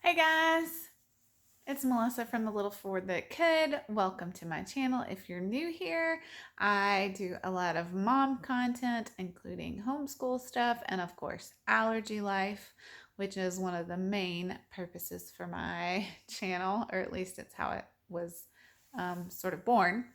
Hey guys, it's Melissa from The Little Ford That Could. Welcome to my channel. If you're new here, I do a lot of mom content, including homeschool stuff and of course allergy life, which is one of the main purposes for my channel, or at least it's how it was sort of born.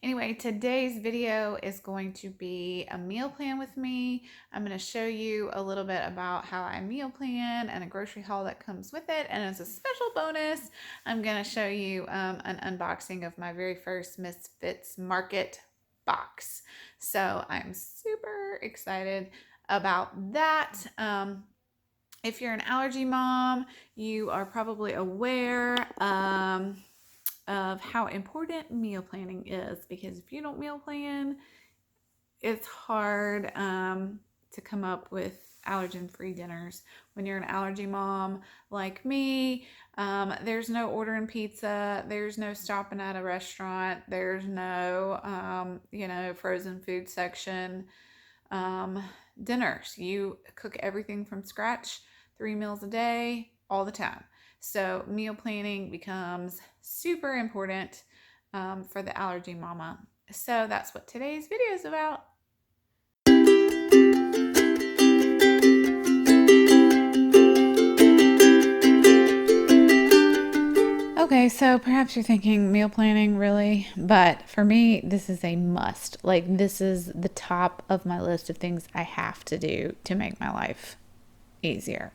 Anyway, today's video is going to be a meal plan with me. I'm going to show you a little bit about how I meal plan and a grocery haul that comes with it. And as a special bonus, I'm going to show you an unboxing of my very first Misfits Market box. So I'm super excited about that. If you're an allergy mom, you are probably aware of how important meal planning is, because if you don't meal plan, it's hard to come up with allergen-free dinners. When you're an allergy mom like me, there's no ordering pizza, there's no stopping at a restaurant, there's no frozen food section dinners. You cook everything from scratch, 3 meals a day, all the time. So meal planning becomes super important for the allergy mama. So that's what today's video is about. Okay, so perhaps you're thinking meal planning, really? But for me, this is a must. Like, this is the top of my list of things I have to do to make my life easier.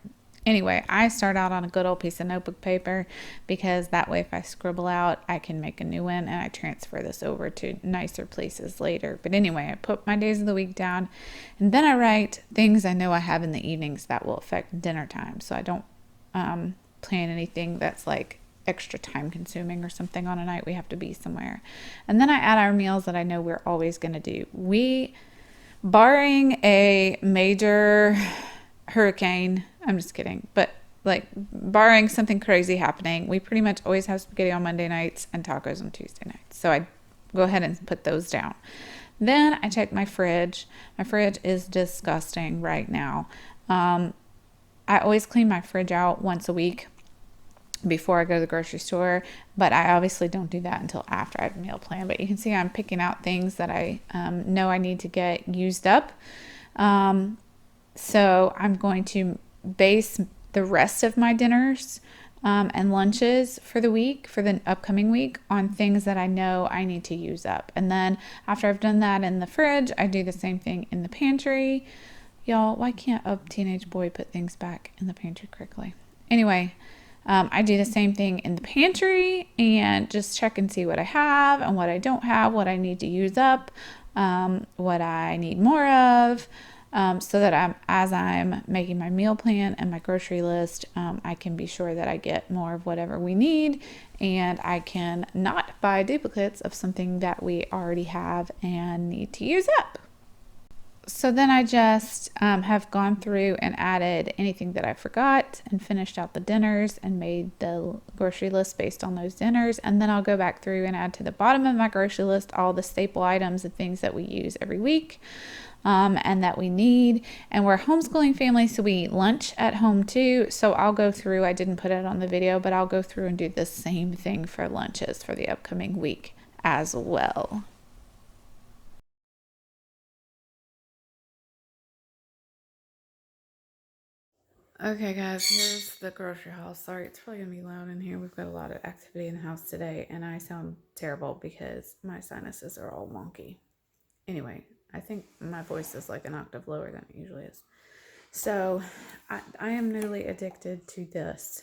Anyway, I start out on a good old piece of notebook paper, because that way if I scribble out, I can make a new one and I transfer this over to nicer places later. But anyway, I put my days of the week down, and then I write things I know I have in the evenings that will affect dinner time. So I don't plan anything that's like extra time consuming or something on a night we have to be somewhere. And then I add our meals that I know we're always going to do. Barring a major hurricane, I'm just kidding, but like barring something crazy happening, we pretty much always have spaghetti on Monday nights and tacos on Tuesday nights. So I go ahead and put those down. Then I check my fridge. My fridge is disgusting right now. I always clean my fridge out once a week before I go to the grocery store, but I obviously don't do that until after I have a meal plan. But you can see I'm picking out things that I know I need to get used up. So I'm going to base the rest of my dinners and lunches for the upcoming week, on things that I know I need to use up. And then after I've done that in the fridge, I do the same thing in the pantry. Y'all, why can't a teenage boy put things back in the pantry correctly? Anyway, I do the same thing in the pantry and just check and see what I have and what I don't have, what I need to use up, what I need more of, so that as I'm making my meal plan and my grocery list, I can be sure that I get more of whatever we need, and I can not buy duplicates of something that we already have and need to use up. So then I just have gone through and added anything that I forgot and finished out the dinners and made the grocery list based on those dinners. And then I'll go back through and add to the bottom of my grocery list all the staple items and things that we use every week and that we need. And we're a homeschooling family, so we eat lunch at home too. So I'll go through, I didn't put it on the video, but I'll go through and do the same thing for lunches for the upcoming week as well. Okay guys, here's the grocery haul. Sorry, it's probably gonna be loud in here. We've got a lot of activity in the house today, and I sound terrible because my sinuses are all wonky. Anyway, I think my voice is like an octave lower than it usually is. So I am newly addicted to this,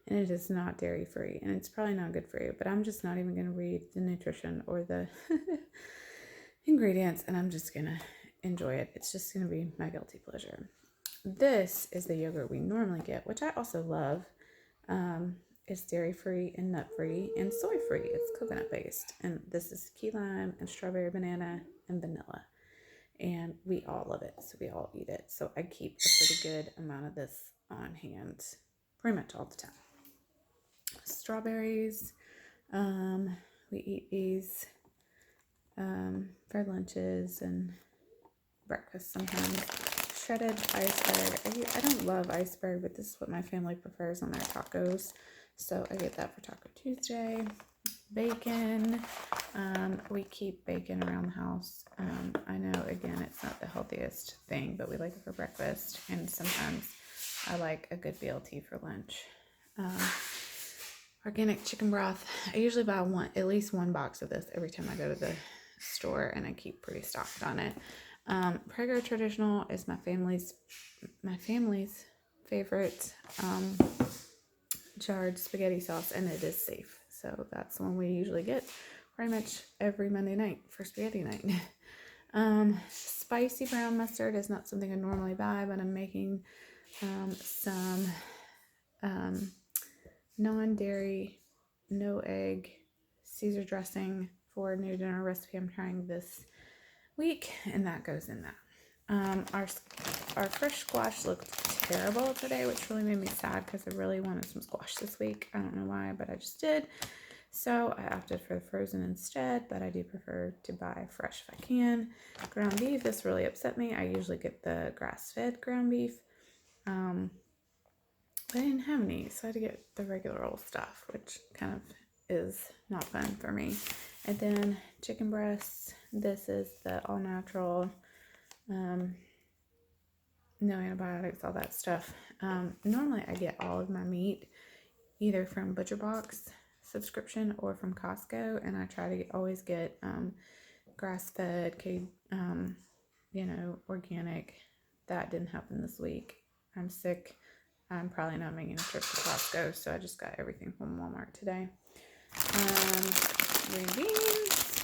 and it is not dairy free, and it's probably not good for you, but I'm just not even gonna read the nutrition or the ingredients, and I'm just gonna enjoy it. It's just gonna be my guilty pleasure. This is the yogurt we normally get, which I also love. It's dairy-free and nut-free and soy-free. It's coconut-based. And this is key lime and strawberry banana and vanilla. And we all love it, so we all eat it. So I keep a pretty good amount of this on hand pretty much all the time. Strawberries. We eat these for lunches and breakfast sometimes. shredded iceberg. I don't love iceberg, but this is what my family prefers on their tacos. So I get that for Taco Tuesday. Bacon. We keep bacon around the house. I know, again, it's not the healthiest thing, but we like it for breakfast. And sometimes I like a good BLT for lunch. Organic chicken broth. I usually buy at least one box of this every time I go to the store, and I keep pretty stocked on it. Prego traditional is my family's favorite jarred spaghetti sauce, and it is safe. So that's the one we usually get pretty much every Monday night for spaghetti night. Spicy brown mustard is not something I normally buy, but I'm making some non-dairy, no egg Caesar dressing for a new dinner recipe I'm trying this week, and that goes in that. Our fresh squash looked terrible today, which really made me sad because I really wanted some squash this week. I don't know why, but I just did. So I opted for the frozen instead, but I do prefer to buy fresh if I can. Ground beef, this really upset me. I usually get the grass-fed ground beef. I didn't have any, so I had to get the regular old stuff, which kind of is not fun for me. And then chicken breasts. This is the all natural, no antibiotics, all that stuff. Normally I get all of my meat either from Butcher Box subscription or from Costco, and I try to always get grass-fed, organic. That didn't happen this week. I'm sick. I'm probably not making a trip to Costco, so I just got everything from Walmart today. Green beans,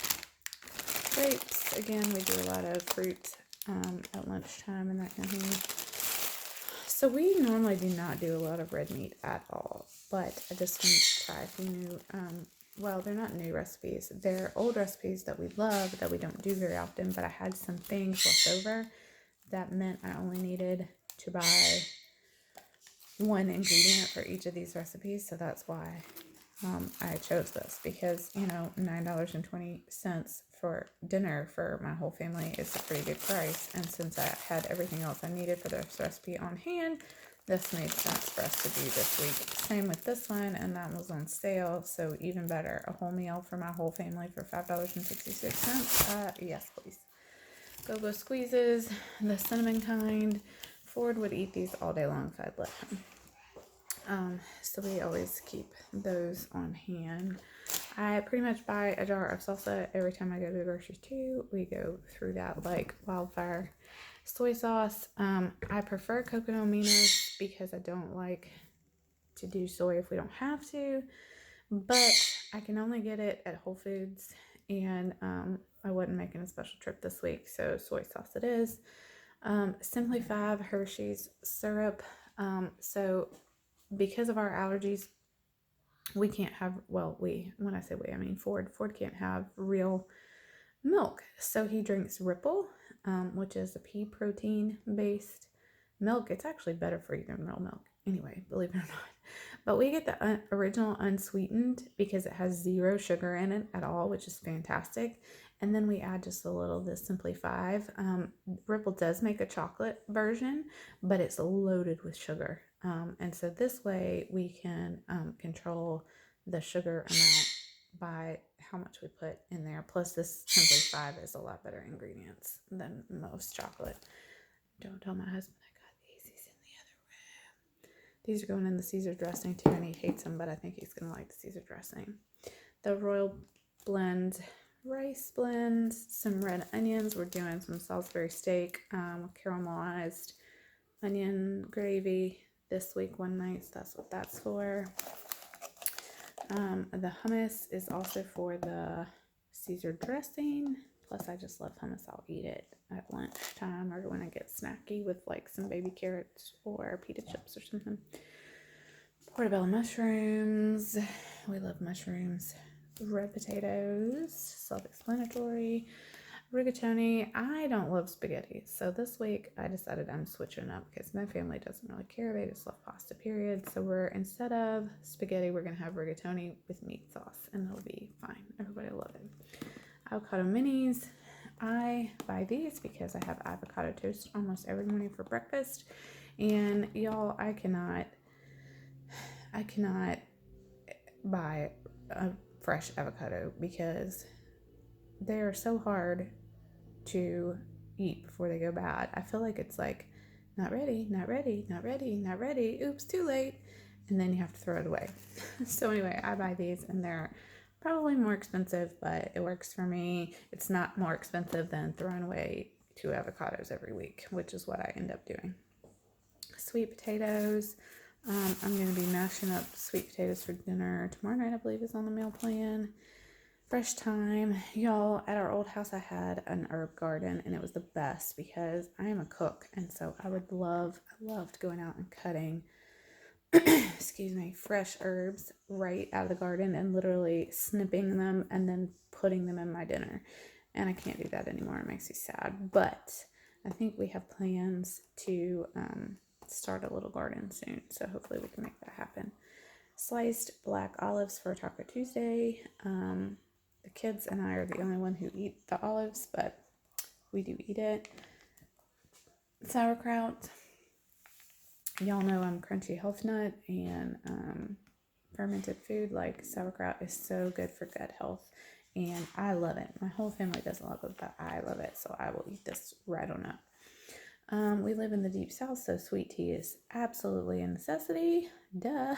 grapes. Again, we do a lot of fruit at lunchtime and that kind of thing. So we normally do not do a lot of red meat at all, but I just wanted to try a few new, they're not new recipes. They're old recipes that we love that we don't do very often, but I had some things left over that meant I only needed to buy one ingredient for each of these recipes, so that's why I chose this, because $9.20 for dinner for my whole family is a pretty good price, and since I had everything else I needed for this recipe on hand, this made sense for us to do this week. Same with this one, and that was on sale, so even better. A whole meal for my whole family for $5.66. Yes, please. Go-Go Squeezes, the cinnamon kind. Ford would eat these all day long if I'd let him. So we always keep those on hand. I pretty much buy a jar of salsa every time I go to the grocery too. We go through that like wildfire. Soy sauce. I prefer coconut aminos because I don't like to do soy if we don't have to, but I can only get it at Whole Foods, and I wasn't making a special trip this week, so soy sauce it is. Simply 5 Hershey's syrup. So because of our allergies, we can't have, when I say we, I mean Ford can't have real milk. So he drinks Ripple, which is a pea protein based milk. It's actually better for you than real milk. Anyway, believe it or not. But we get the original unsweetened because it has 0 sugar in it at all, which is fantastic. And then we add just a little of the Simply 5. Ripple does make a chocolate version, but it's loaded with sugar. And so this way we can control the sugar amount by how much we put in there. Plus this Simply 5 is a lot better ingredients than most chocolate. Don't tell my husband I got these. He's in the other room. These are going in the Caesar dressing too, and he hates them, but I think he's going to like the Caesar dressing. The Royal Blend rice blends, some red onions. We're doing some Salisbury steak with caramelized onion gravy this week one night, so that's what that's for. The hummus is also for the Caesar dressing. Plus, I just love hummus. I'll eat it at lunchtime or when I get snacky with like some baby carrots or pita chips or something. Portobello mushrooms. We love mushrooms. Red potatoes. Self-explanatory. Rigatoni. I don't love spaghetti, so this week I decided I'm switching up because my family doesn't really care. They just love pasta, period. So we're, instead of spaghetti, we're gonna have rigatoni with meat sauce, and it'll be fine. Everybody will love it. Avocado minis. I buy these because I have avocado toast almost every morning for breakfast. And y'all, I cannot buy a fresh avocado because they are so hard to eat before they go bad. I feel like it's like, not ready, not ready, not ready, not ready. Oops, too late. And then you have to throw it away. So anyway, I buy these and they're probably more expensive, but it works for me. It's not more expensive than throwing away 2 avocados every week, which is what I end up doing. Sweet potatoes. I'm going to be mashing up sweet potatoes for dinner tomorrow night, I believe, is on the meal plan. Fresh thyme. Y'all, at our old house, I had an herb garden, and it was the best because I am a cook, and so I loved going out and cutting, excuse me, fresh herbs right out of the garden and literally snipping them and then putting them in my dinner. And I can't do that anymore. It makes me sad. But I think we have plans to start a little garden soon, so hopefully we can make that happen. Sliced black olives for Taco Tuesday. The kids and I are the only one who eat the olives, but we do eat it. Sauerkraut. Y'all know I'm crunchy health nut, and fermented food like sauerkraut is so good for gut health, and I love it. My whole family doesn't love it, but I love it, so I will eat this right on up. We live in the deep south, so sweet tea is absolutely a necessity. Duh.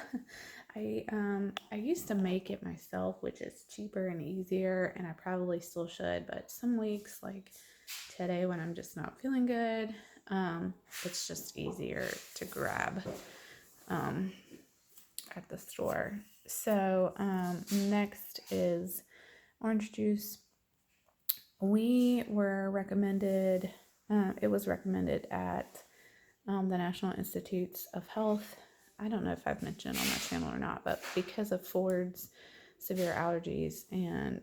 I used to make it myself, which is cheaper and easier, and I probably still should, but some weeks, like today when I'm just not feeling good, it's just easier to grab at the store. So next is orange juice. We were recommended, it was recommended at the National Institutes of Health. I don't know if I've mentioned on my channel or not, but because of Ford's severe allergies and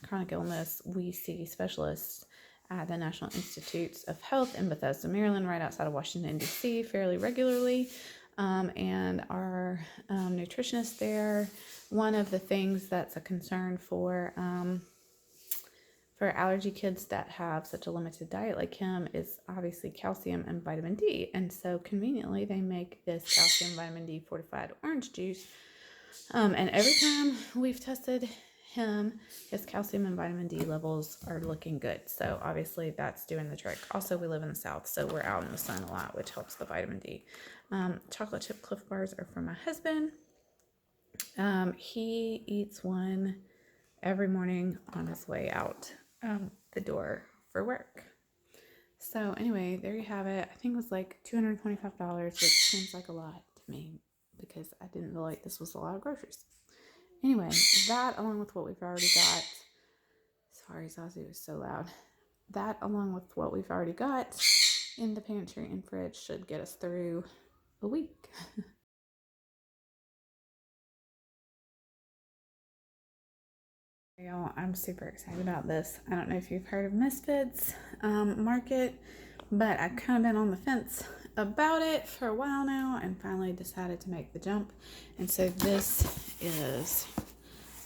chronic illness, we see specialists at the National Institutes of Health in Bethesda, Maryland, right outside of Washington, D.C., fairly regularly. And our nutritionist there, one of the things that's a concern for allergy kids that have such a limited diet like him is obviously calcium and vitamin D. And so conveniently, they make this calcium vitamin D fortified orange juice. And every time we've tested him, his calcium and vitamin D levels are looking good. So obviously that's doing the trick. Also, we live in the South, so we're out in the sun a lot, which helps the vitamin D. Chocolate chip Cliff Bars are for my husband. He eats one every morning on his way out the door for work. So anyway, there you have it. I think it was like $225, which seems like a lot to me because I didn't feel like this was a lot of groceries. Anyway, that along with what we've already got. Sorry, Zazu was so loud. That along with what we've already got in the pantry and fridge should get us through a week. Y'all, I'm super excited about this. I don't know if you've heard of Misfits Market, but I've kind of been on the fence about it for a while now and finally decided to make the jump. And so this is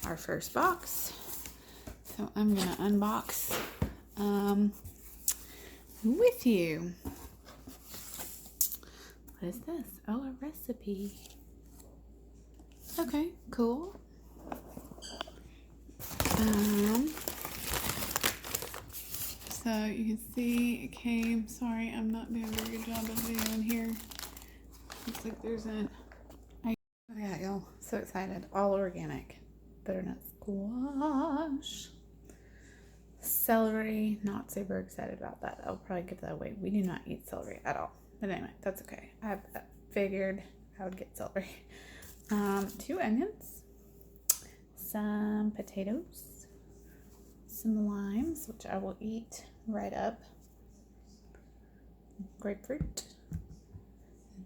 our first box. So I'm going to unbox with you. What is this? Oh, a recipe. Okay, cool. So you can see it came. Sorry, I'm not doing a very good job of video in here. Looks like there's an. Oh yeah, y'all, so excited! All organic, butternut squash, celery. Not super excited about that. I'll probably give that away. We do not eat celery at all. But anyway, that's okay. I figured I would get celery. 2 onions, some potatoes, some limes, which I will eat right up, grapefruit.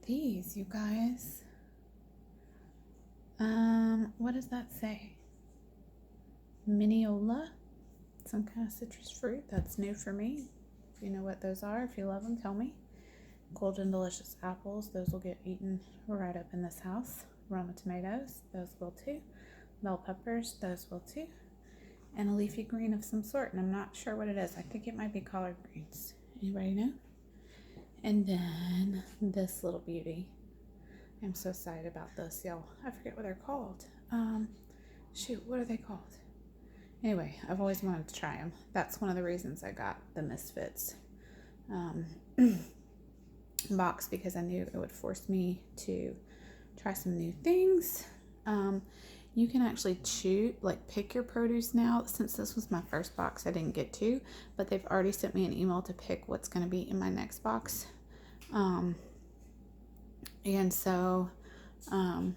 These, you guys, what does that say? Miniola, some kind of citrus fruit. That's new for me. If you know what those are, if you love them, tell me. Golden delicious apples, those will get eaten right up in this house. Roma tomatoes, those will too. Bell peppers, those will too. and a leafy green of some sort, and I'm not sure what it is. I think it might be collard greens. Anybody know? And then this little beauty. I'm so excited about this, y'all. I forget what they're called. Shoot, what are they called? Anyway, I've always wanted to try them. That's one of the reasons I got the Misfits box, because I knew it would force me to try some new things. You can actually pick your produce now. Since this was my first box, I didn't get to, but they've already sent me an email to pick what's going to be in my next box. And so I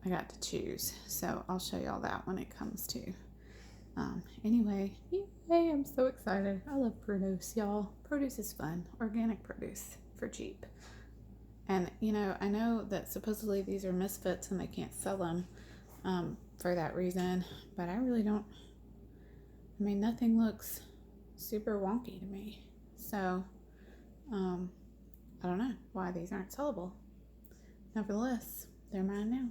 got to choose. So I'll show y'all that when it comes to. Anyway, yay, I'm so excited. I love produce, y'all. Produce is fun. Organic produce for cheap. And, I know that supposedly these are Misfits and they can't sell them for that reason, but I really don't. I mean, nothing looks super wonky to me. So, I don't know why these aren't sellable. Nevertheless, they're mine now.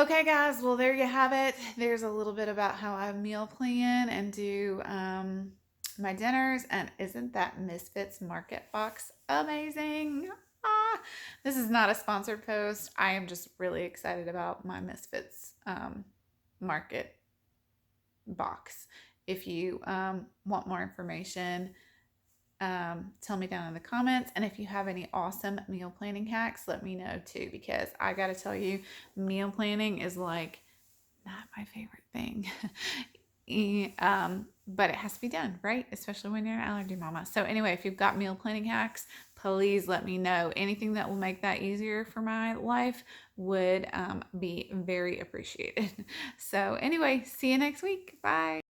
Okay, guys, well, there you have it. There's a little bit about how I meal plan and do my dinners. And isn't that Misfits Market Box amazing? This is not a sponsored post. I am just really excited about my Misfits Market box. If you want more information, tell me down in the comments. And if you have any awesome meal planning hacks, let me know too, because I gotta tell you, meal planning is like not my favorite thing. But it has to be done, right? Especially when you're an allergy mama. So anyway, if you've got meal planning hacks, please let me know. Anything that will make that easier for my life would be very appreciated. So anyway, see you next week. Bye.